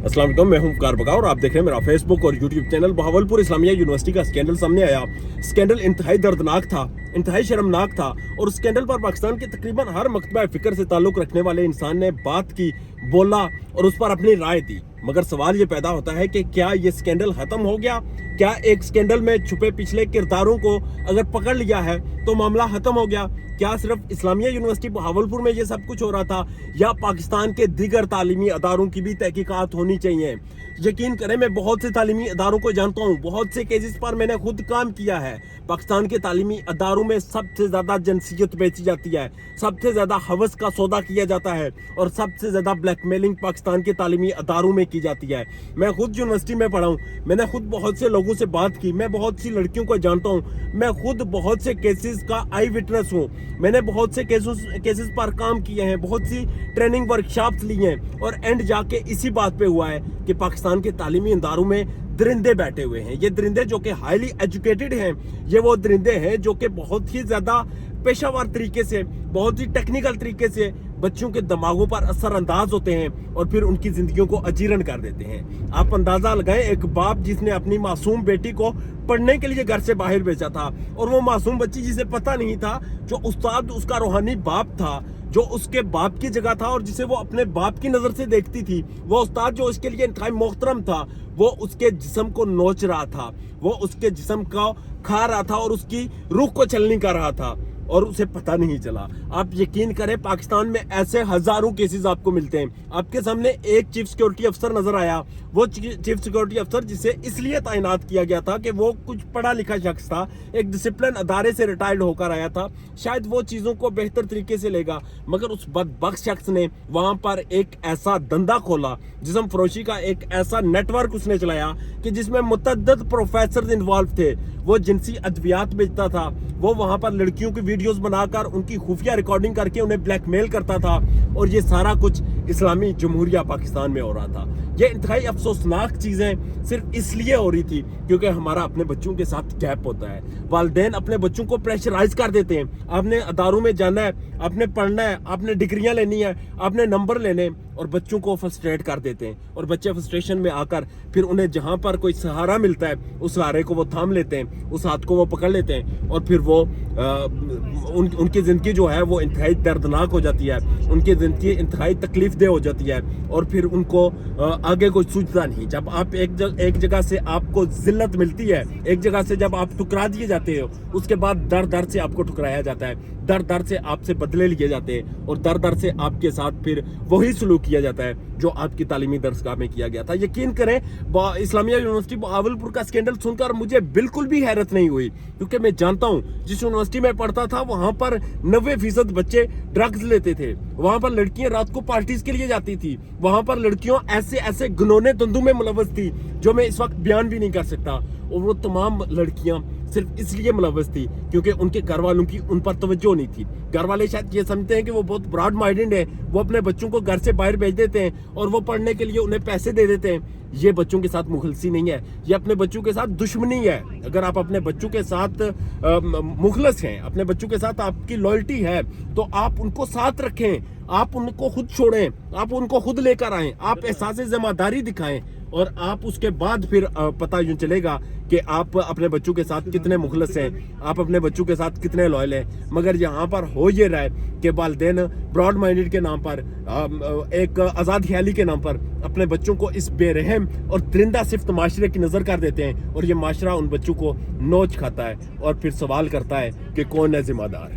अस्सलाम वालेकुम, मैं हूं कार बगा और आप देख रहे हैं मेरा फेसबुक और YouTube channel. Bahawalpur Islamia university का स्कैंडल सामने आया। स्कैंडल इंतहाई दर्दनाक था, इंतहाई शर्मनाक था और उस स्कैंडल पर पाकिस्तान के तकरीबन हर मकतबा फिक्र से ताल्लुक रखने वाले इंसान ने बात की, बोला और उस पर अपनी राय दी। मगर सवाल ये पैदा होता है कि क्या ये स्कैंडल खत्म हो गया? क्या एक स्कैंडल में छुपे पिछले किरदारों को अगर पकड़ लिया है तो मामला खत्म हो गया? क्या सिर्फ इस्लामिया यूनिवर्सिटी बहावलपुर में ये सब कुछ हो रहा था या पाकिस्तान के दीगर तालीमी अदारों की भी तहकीकात होनी चाहिए? यकीन करें, मैं बहुत से तालीमी अदारों को जानता हूँ, बहुत से केसेस पर मैंने खुद काम किया है। पाकिस्तान के तालीमी अदारों में सबसे ज़्यादा जिनसियत बेची जाती है, सबसे ज़्यादा हवस का सौदा किया जाता है और सबसे ज़्यादा ब्लैकमेलिंग पाकिस्तान के तालीमी अदारों में की जाती है। मैं खुद यूनिवर्सिटी में पढ़ा हूँ, मैंने खुद बहुत से लोगों से बात की, मैं बहुत सी लड़कियों को जानता हूँ, मैं खुद बहुत से केसेस का आई विटनेस हूँ। मैंने बहुत से केसेस पर काम किए हैं, बहुत सी ट्रेनिंग वर्कशॉप्स ली हैं और एंड जाके इसी बात पे हुआ है कि पाकिस्तान के तालीमी इदारों में दरिंदे बैठे हुए हैं। ये दरिंदे जो कि हाईली एजुकेटेड हैं, ये वो दरिंदे हैं जो कि बहुत ही ज़्यादा पेशावर तरीके से, बहुत ही टेक्निकल तरीके से बच्चों के दिमागों पर असरअंदाज होते हैं और फिर उनकी जिंदगियों को अजीरन कर देते हैं। आप अंदाजा लगाएं, एक बाप जिसने अपनी मासूम बेटी को पढ़ने के लिए घर से बाहर भेजा था और वो मासूम बच्ची जिसे पता नहीं था, जो उस्ताद उसका रूहानी बाप था, जो उसके बाप की जगह था और जिसे वो अपने बाप की नजर से देखती थी, वो उस्ताद जो उसके लिए इंतहाई मोहतरम था, वो उसके जिस्म को नोच रहा था, वो उसके जिस्म को खा रहा था और उसकी रूह को छलनी कर रहा था और उसे पता नहीं चला। आप यकीन करें, पाकिस्तान में ऐसे हजारों केसेस आपको मिलते हैं। आपके सामने एक चीफ सिक्योरिटी अफसर नजर आया, वो चीफ सिक्योरिटी अफसर जिसे इसलिए तैनात किया गया था कि वो कुछ पढ़ा लिखा शख्स था, एक डिसिप्लिन अदारे से रिटायर्ड होकर आया था, शायद वो चीज़ों को बेहतर तरीके से लेगा। मगर उस बदबख्त शख्स ने वहाँ पर एक ऐसा धंधा खोला, जिस्म फरोशी का एक ऐसा नेटवर्क उसने चलाया कि जिसमें मुतअद्दिद प्रोफेसर इन्वॉल्व थे। वो जिनसी अद्वियात बेचता था, वो वहाँ पर लड़कियों की वीडियोस बनाकर उनकी खुफिया रिकॉर्डिंग करके उन्हें ब्लैकमेल करता था और ये सारा कुछ इस्लामी जमहूरिया पाकिस्तान में हो रहा था। ये इंतहाई अफसोसनाक चीज़ें सिर्फ इसलिए हो रही थी क्योंकि हमारा अपने बच्चों के साथ गैप होता है। वालिदैन अपने बच्चों को प्रेशराइज कर देते हैं, आपने अदारों में जाना है, आपने पढ़ना है, आपने डिग्रियां लेनी है, आपने नंबर लेने, और बच्चों को फ्रस्ट्रेट कर देते हैं और बच्चे फ्रस्ट्रेशन में आकर फिर उन्हें जहां पर कोई सहारा मिलता है उस सहारे को वो थाम लेते हैं, उस हाथ को वो पकड़ लेते हैं और फिर वो उनकी ज़िंदगी जो है वो इंतहाई दर्दनाक हो जाती है, उनकी ज़िंदगी इंतहाई तकलीफ दे हो जाती है और फिर उनको आगे कुछ सूझता नहीं। जब आप एक जगह से आपको जिल्लत मिलती है, एक जगह से जब आप ठुकरा दिए जाते हो, उसके बाद दर दर से आपको ठुकराया जाता है, दर दर से आपसे बदले लिए जाते हैं और दर दर से आपके साथ फिर वही सलूक किया जाता है जो आपकी तालीमी दरसगाह में किया गया था। यकीन करें, इस्लामिया यूनिवर्सिटी बहावलपुर का स्कैंडल सुनकर मुझे बिल्कुल भी हैरत नहीं हुई क्योंकि मैं जानता हूं जिस यूनिवर्सिटी में पढ़ता था वहां पर 90% बच्चे ड्रग्स लेते थे, वहां पर लड़कियां रात को पार्टीज के लिए जाती थी, वहां पर लड़कियों ऐसे ऐसे घिनौने धंधों में मुलव्वस थी जो मैं इस वक्त बयान भी नहीं कर सकता। और वो तमाम लड़कियां सिर्फ इसलिए मुलव्वस थी क्योंकि उनके घर वालों की उन पर तवज्जो नहीं थी। घर वाले शायद ये समझते हैं कि वो बहुत ब्रॉड माइंडेड है, वो अपने बच्चों को घर से बाहर भेज देते हैं और वो पढ़ने के लिए उन्हें पैसे दे देते हैं। ये बच्चों के साथ मुखलसी नहीं है, ये अपने बच्चों के साथ दुश्मनी है। अगर आप अपने बच्चों के साथ मुखलस हैं, अपने बच्चों के साथ आपकी लॉयल्टी है, तो आप उनको साथ रखें, आप उनको खुद छोड़ें, आप उनको खुद लेकर आएं, आप एहसास जिम्मेदारी दिखाएं और आप उसके बाद फिर पता यूं चलेगा कि आप अपने बच्चों के साथ कितने मुखलस हैं, आप अपने बच्चों के साथ कितने लॉयल हैं। मगर यहाँ पर हो ये रहा है कि वालिदैन ब्रॉड माइंडेड के नाम पर, एक आज़ाद ख्याली के नाम पर अपने बच्चों को इस बेरहम और दरिंदा सिफ्त माशरे की नज़र कर देते हैं और ये माशरा उन बच्चों को नोच खाता है और फिर सवाल करता है कि कौन है जिम्मेदार।